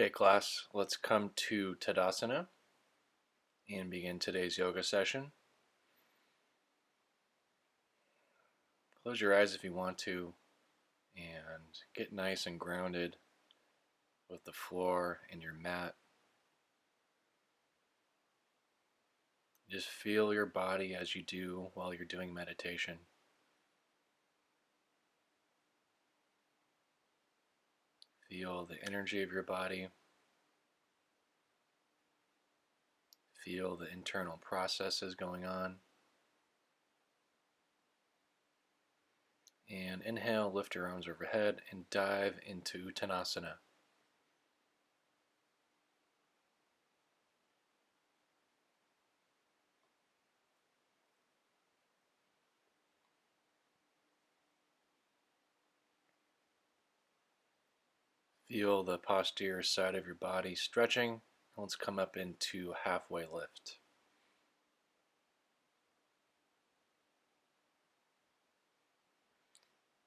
Okay, class, let's come to Tadasana and begin today's yoga session. Close your eyes if you want to and get nice and grounded with the floor and your mat. Just feel your body as you do while you're doing meditation. Feel the energy of your body. Feel the internal processes going on. And inhale, lift your arms overhead and dive into Uttanasana. Feel the posterior side of your body stretching. Let's come up into halfway lift.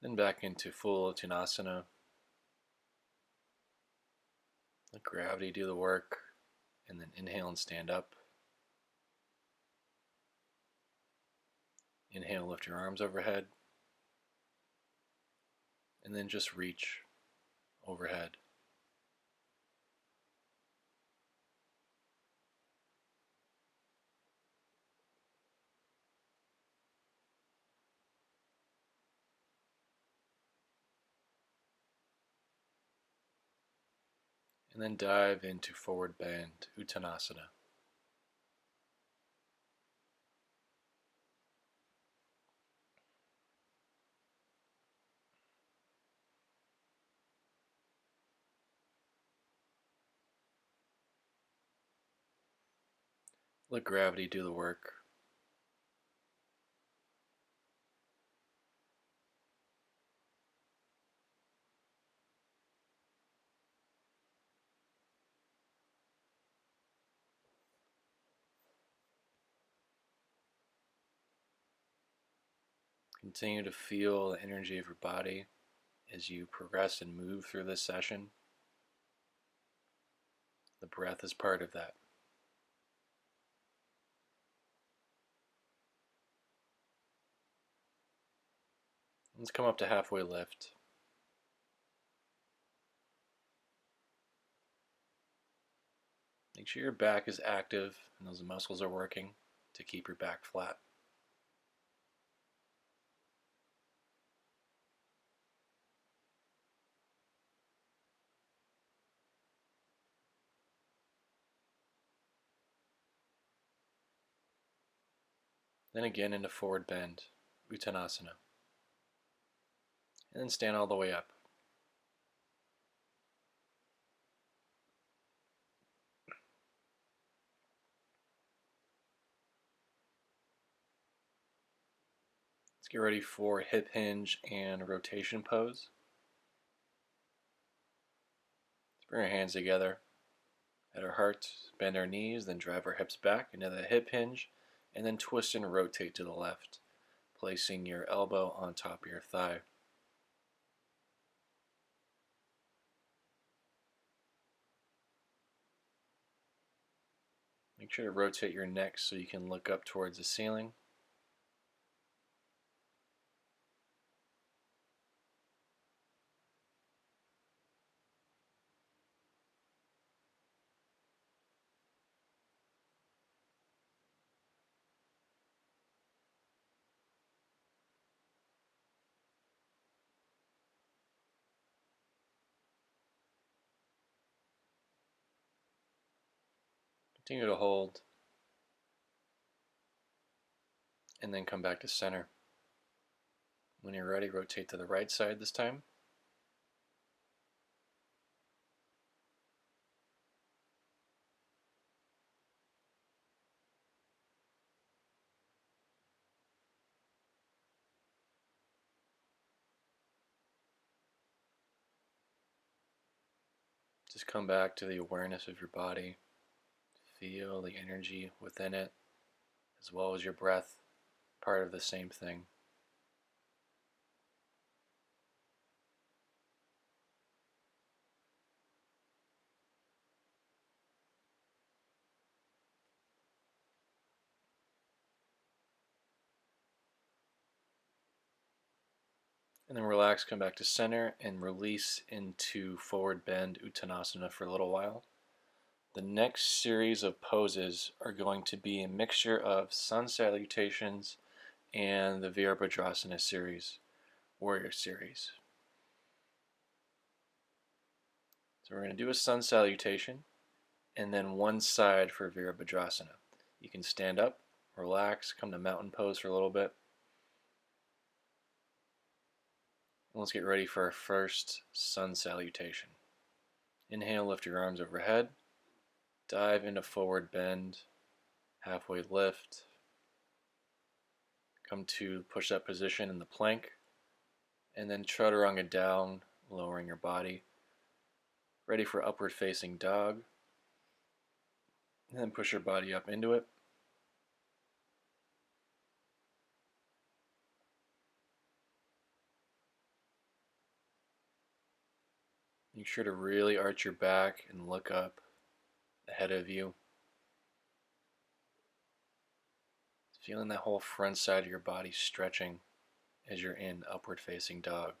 Then back into full Uttanasana. Let gravity do the work, and then inhale and stand up. Inhale, lift your arms overhead, and then just reach overhead. And then dive into forward bend, Uttanasana. Let gravity do the work. Continue to feel the energy of your body as you progress and move through this session. The breath is part of that. Let's come up to halfway lift. Make sure your back is active and those muscles are working to keep your back flat. Then again into forward bend, Uttanasana. And then stand all the way up. Let's get ready for hip hinge and rotation pose. Let's bring our hands together at our heart, bend our knees, then drive our hips back into the hip hinge, and then twist and rotate to the left, placing your elbow on top of your thigh. Make sure to rotate your neck so you can look up towards the ceiling. Continue to hold, and then come back to center. When you're ready, rotate to the right side this time. Just come back to the awareness of your body. Feel the energy within it, as well as your breath, part of the same thing. And then relax, come back to center, and release into forward bend Uttanasana for a little while. The next series of poses are going to be a mixture of sun salutations and the Virabhadrasana series, warrior series. So we're going to do a sun salutation and then one side for Virabhadrasana. You can stand up, relax, come to mountain pose for a little bit. Let's get ready for our first sun salutation. Inhale, lift your arms overhead. Dive into forward bend, halfway lift. Come to push-up position in the plank. And then chaturanga down, lowering your body. Ready for upward facing dog. And then push your body up into it. Make sure to really arch your back and look up ahead of you. Feeling that whole front side of your body stretching as you're in upward facing dog.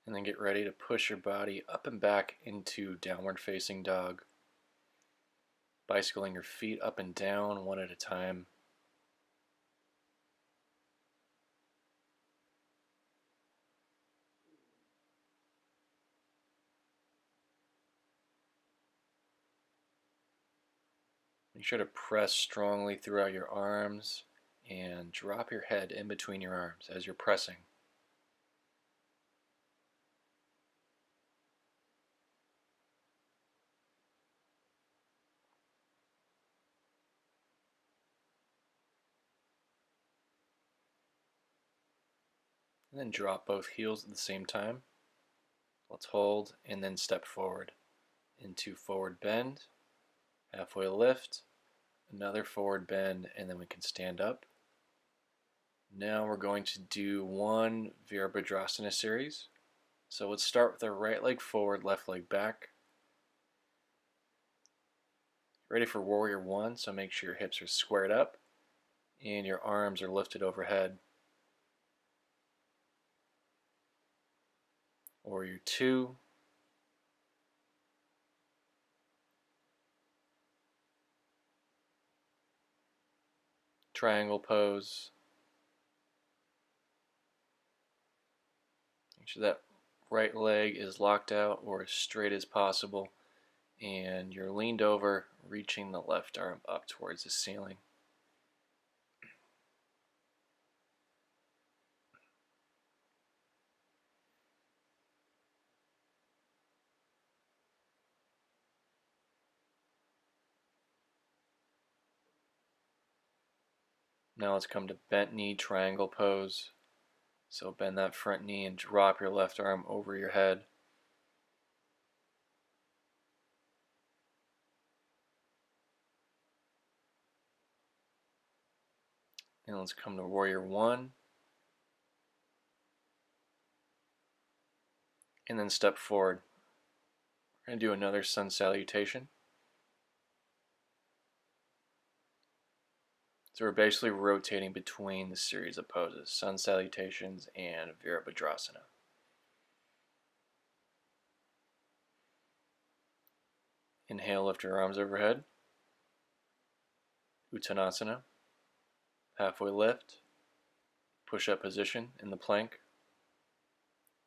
And then get ready to push your body up and back into downward facing dog. Bicycling your feet up and down one at a time. Make sure to press strongly throughout your arms and drop your head in between your arms as you're pressing. And then drop both heels at the same time. Let's hold and then step forward into forward bend, halfway lift, another forward bend, and then we can stand up. Now we're going to do one Virabhadrasana series. So let's start with our right leg forward, left leg back. Ready for warrior one, so make sure your hips are squared up and your arms are lifted overhead. Warrior two. Triangle pose. Make sure that right leg is locked out or as straight as possible, and you're leaned over, reaching the left arm up towards the ceiling. Now let's come to bent knee triangle pose. So bend that front knee and drop your left arm over your head. And let's come to warrior one. And then step forward. We're going to do another sun salutation. So we're basically rotating between the series of poses, sun salutations and Virabhadrasana. Inhale, lift your arms overhead. Uttanasana. Halfway lift. Push-up position in the plank.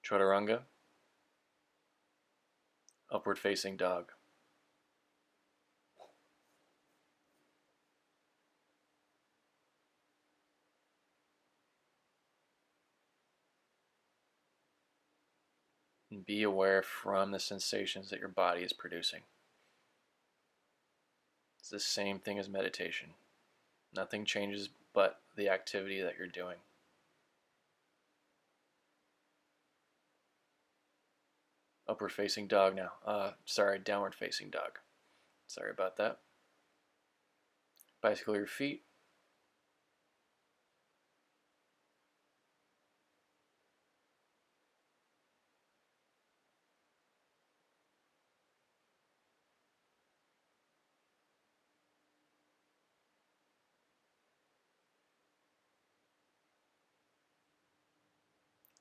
Chaturanga. Upward facing dog. And be aware from the sensations that your body is producing. It's the same thing as meditation. Nothing changes but the activity that you're doing. Upward facing dog now. Downward facing dog. Sorry about that. Bicycle your feet.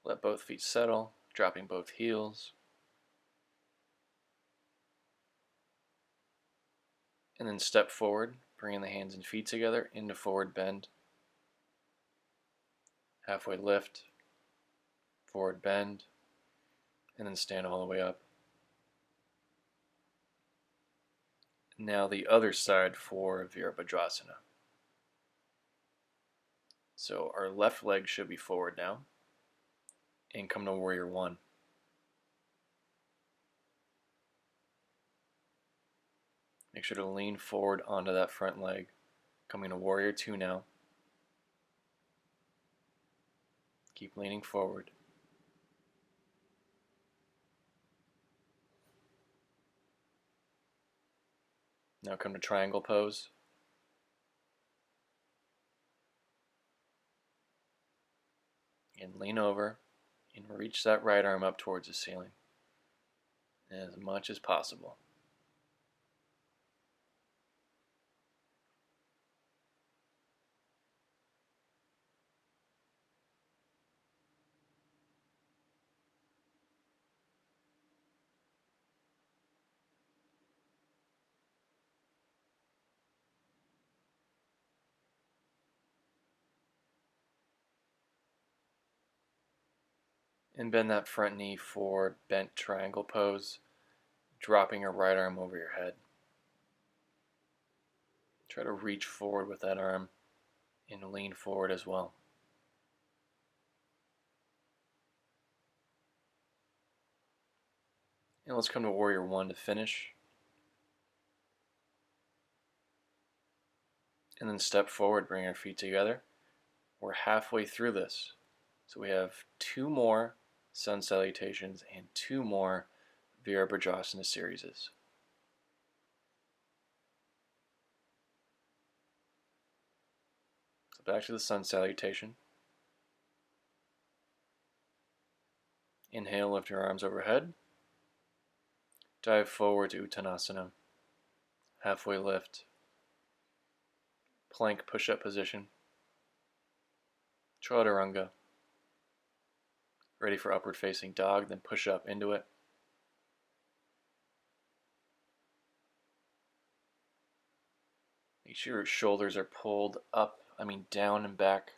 Let both feet settle, dropping both heels. And then step forward, bringing the hands and feet together into forward bend. Halfway lift, forward bend, and then stand all the way up. Now the other side for Virabhadrasana. So our left leg should be forward now, and come to Warrior One. Make sure to lean forward onto that front leg. Coming to Warrior Two now. Keep leaning forward. Now come to Triangle Pose. And lean over and reach that right arm up towards the ceiling as much as possible. And bend that front knee forward, bent triangle pose, dropping your right arm over your head. Try to reach forward with that arm and lean forward as well. And let's come to Warrior One to finish. And then step forward, bring our feet together. We're halfway through this. So we have 2 more sun salutations and 2 more Virabhadrasana series. So back to the sun salutation. Inhale, lift your arms overhead. Dive forward to Uttanasana. Halfway lift. Plank push-up position. Chaturanga. Ready for upward facing dog, then push up into it. Make sure your shoulders are pulled down and back.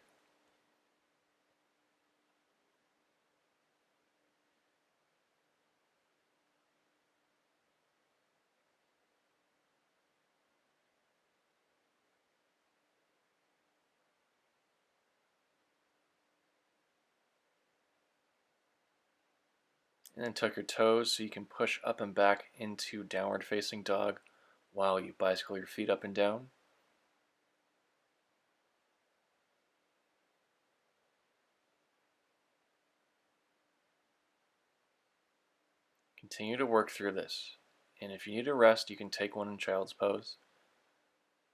And then tuck your toes so you can push up and back into downward facing dog while you bicycle your feet up and down. Continue to work through this. And if you need a rest, you can take one in child's pose.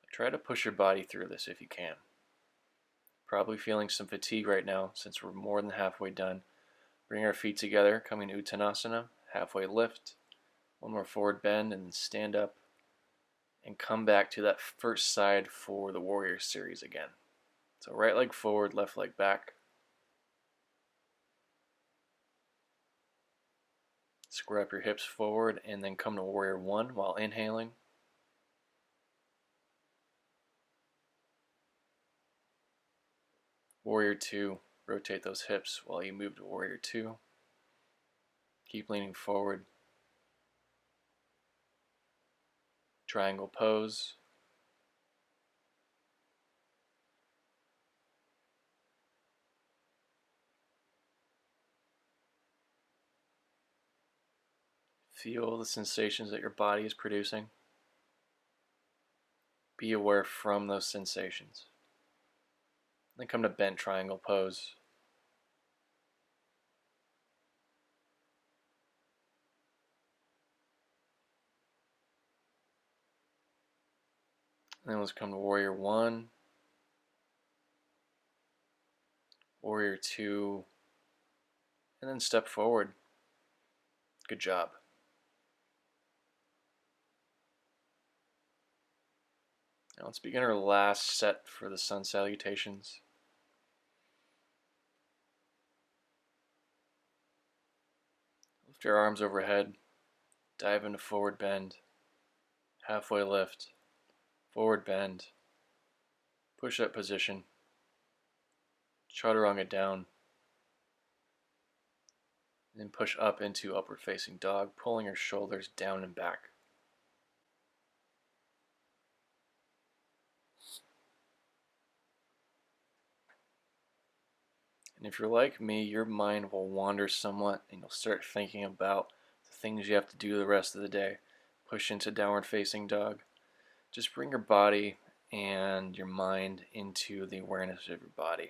But try to push your body through this if you can. Probably feeling some fatigue right now since we're more than halfway done. Bring our feet together, coming to Uttanasana, halfway lift, one more forward bend, and then stand up and come back to that first side for the Warrior series again. So right leg forward, left leg back. Square up your hips forward and then come to Warrior One while inhaling. Warrior Two, rotate those hips while you move to Warrior Two. Keep leaning forward. Triangle pose. Feel the sensations that your body is producing. Be aware from those sensations. Then come to bent triangle pose. And then let's come to Warrior One, Warrior Two, and then step forward. Good job. Now let's begin our last set for the sun salutations. Lift your arms overhead, dive into forward bend, halfway lift, forward bend, push-up position, chaturanga down, and then push up into upward facing dog, pulling your shoulders down and back. And if you're like me, your mind will wander somewhat and you'll start thinking about the things you have to do the rest of the day. Push into downward facing dog. Just bring your body and your mind into the awareness of your body.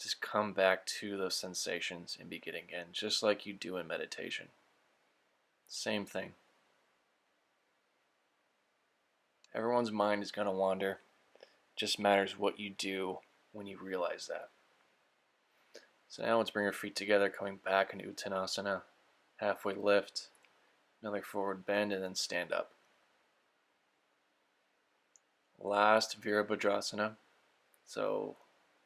Just come back to those sensations and begin again, just like you do in meditation. Same thing. Everyone's mind is going to wander. It just matters what you do when you realize that. So now let's bring your feet together, coming back into Uttanasana. Halfway lift, another forward bend, and then stand up. Last Virabhadrasana. So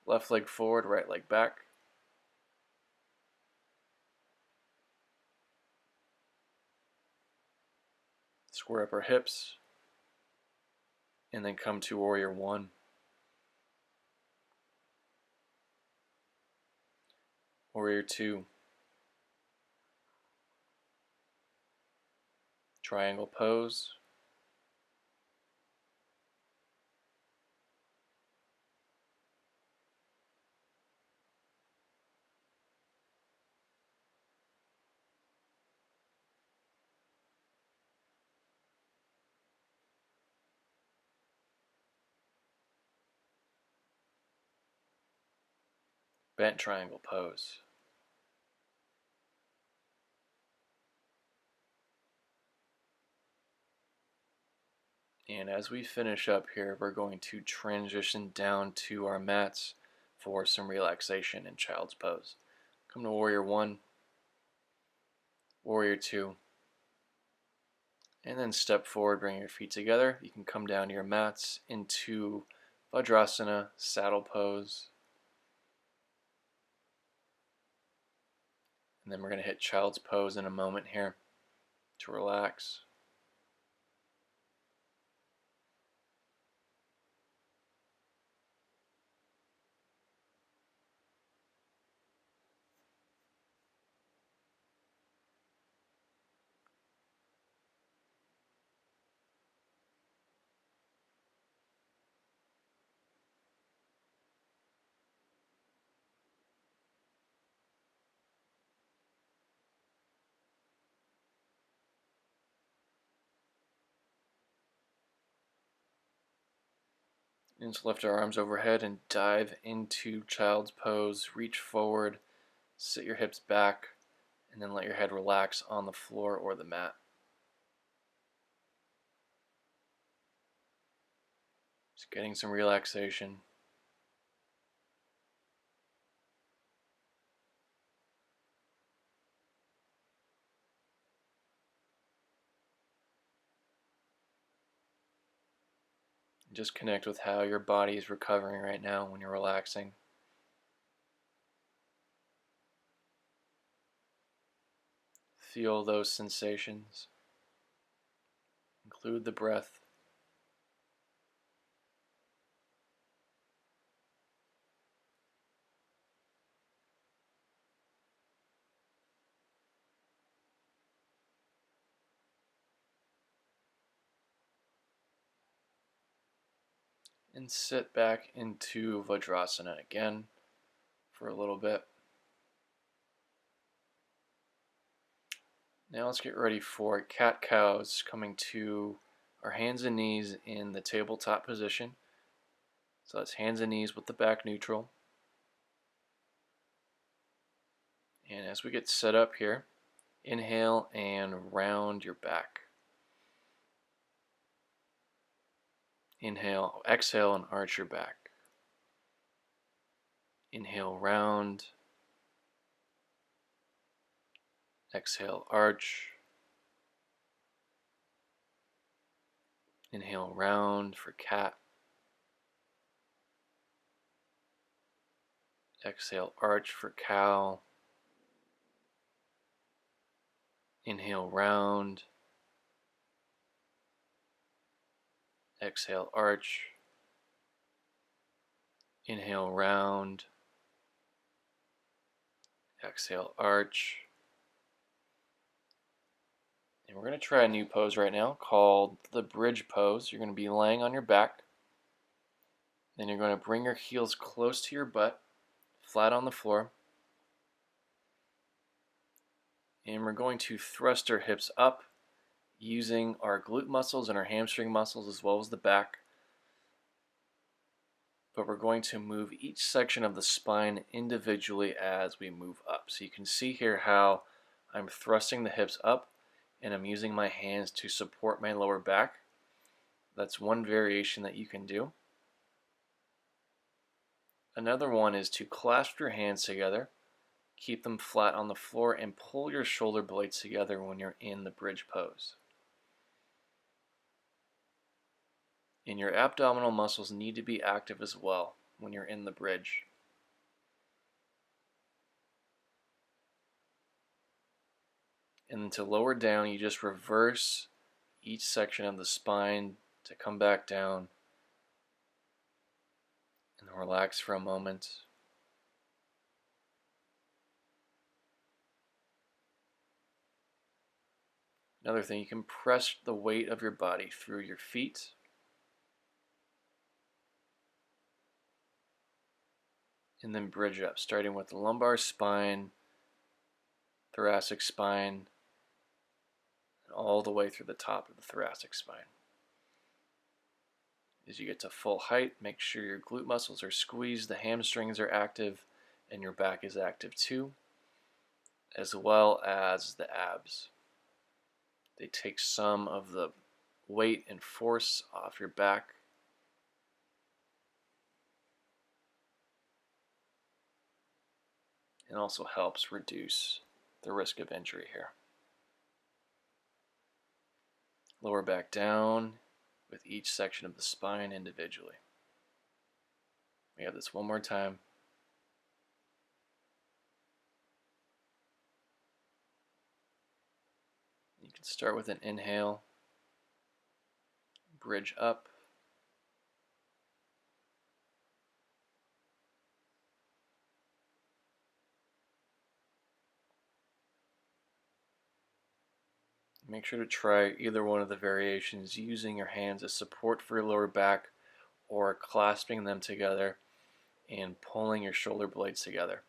left leg forward, right leg back. Square up our hips. And then come to Warrior One. Warrior Two. Triangle pose. Bent triangle pose. And as we finish up here, we're going to transition down to our mats for some relaxation in child's pose. Come to Warrior One, Warrior Two, and then step forward, bring your feet together. You can come down to your mats into Vajrasana, saddle pose. And then we're going to hit child's pose in a moment here to relax. And just lift our arms overhead and dive into child's pose. Reach forward, sit your hips back, and then let your head relax on the floor or the mat. Just getting some relaxation. Just connect with how your body is recovering right now when you're relaxing. Feel those sensations. Include the breath. And sit back into Vajrasana again for a little bit. Now let's get ready for cat-cows, coming to our hands and knees in the tabletop position. So that's hands and knees with the back neutral. And as we get set up here, inhale and round your back. Inhale, exhale and arch your back. Inhale, round. Exhale, arch. Inhale, round for cat. Exhale, arch for cow. Inhale, round. Exhale, arch. Inhale, round. Exhale, arch. And we're going to try a new pose right now called the bridge pose. You're going to be laying on your back. Then you're going to bring your heels close to your butt, flat on the floor. And we're going to thrust our hips up using our glute muscles and our hamstring muscles as well as the back. But we're going to move each section of the spine individually as we move up. So you can see here how I'm thrusting the hips up and I'm using my hands to support my lower back. That's one variation that you can do. Another one is to clasp your hands together, keep them flat on the floor, and pull your shoulder blades together when you're in the bridge pose. And your abdominal muscles need to be active as well when you're in the bridge. And then to lower down, you just reverse each section of the spine to come back down and relax for a moment. Another thing, you can press the weight of your body through your feet. And then bridge up, starting with the lumbar spine, thoracic spine, and all the way through the top of the thoracic spine. As you get to full height, make sure your glute muscles are squeezed, the hamstrings are active, and your back is active too, as well as the abs. They take some of the weight and force off your back. And also helps reduce the risk of injury here. Lower back down with each section of the spine individually. We have this one more time. You can start with an inhale, bridge up. Make sure to try either one of the variations using your hands as support for your lower back or clasping them together and pulling your shoulder blades together.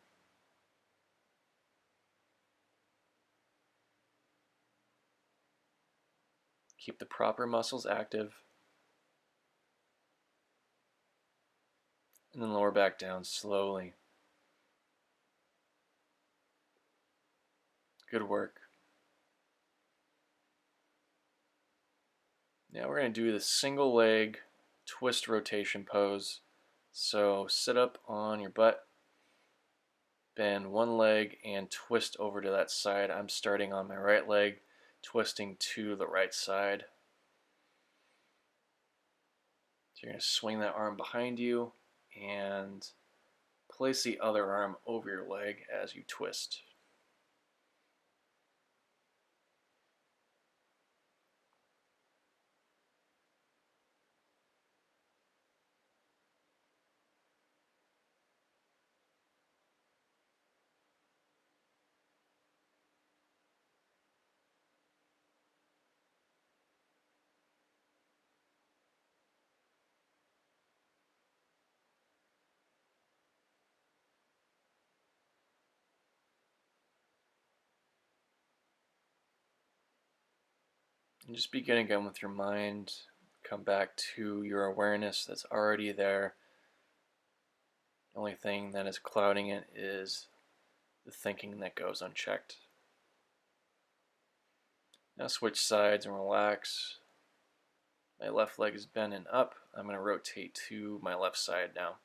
Keep the proper muscles active. And then lower back down slowly. Good work. Now we're going to do the single leg twist rotation pose. So sit up on your butt, bend one leg and twist over to that side. I'm starting on my right leg, twisting to the right side. So you're going to swing that arm behind you and place the other arm over your leg as you twist. And just begin again with your mind. Come back to your awareness that's already there. The only thing that is clouding it is the thinking that goes unchecked. Now switch sides and relax. My left leg is bending up. I'm going to rotate to my left side now.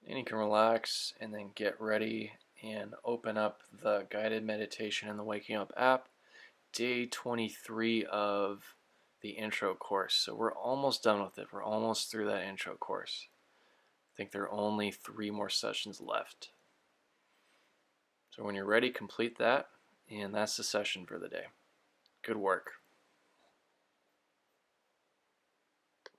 And you can relax and then get ready and open up the guided meditation in the Waking Up app. Day 23 of the intro course. So we're almost done with it. We're almost through that intro course. I think there are only 3 more sessions left. So when you're ready, complete that, and that's the session for the day. Good work.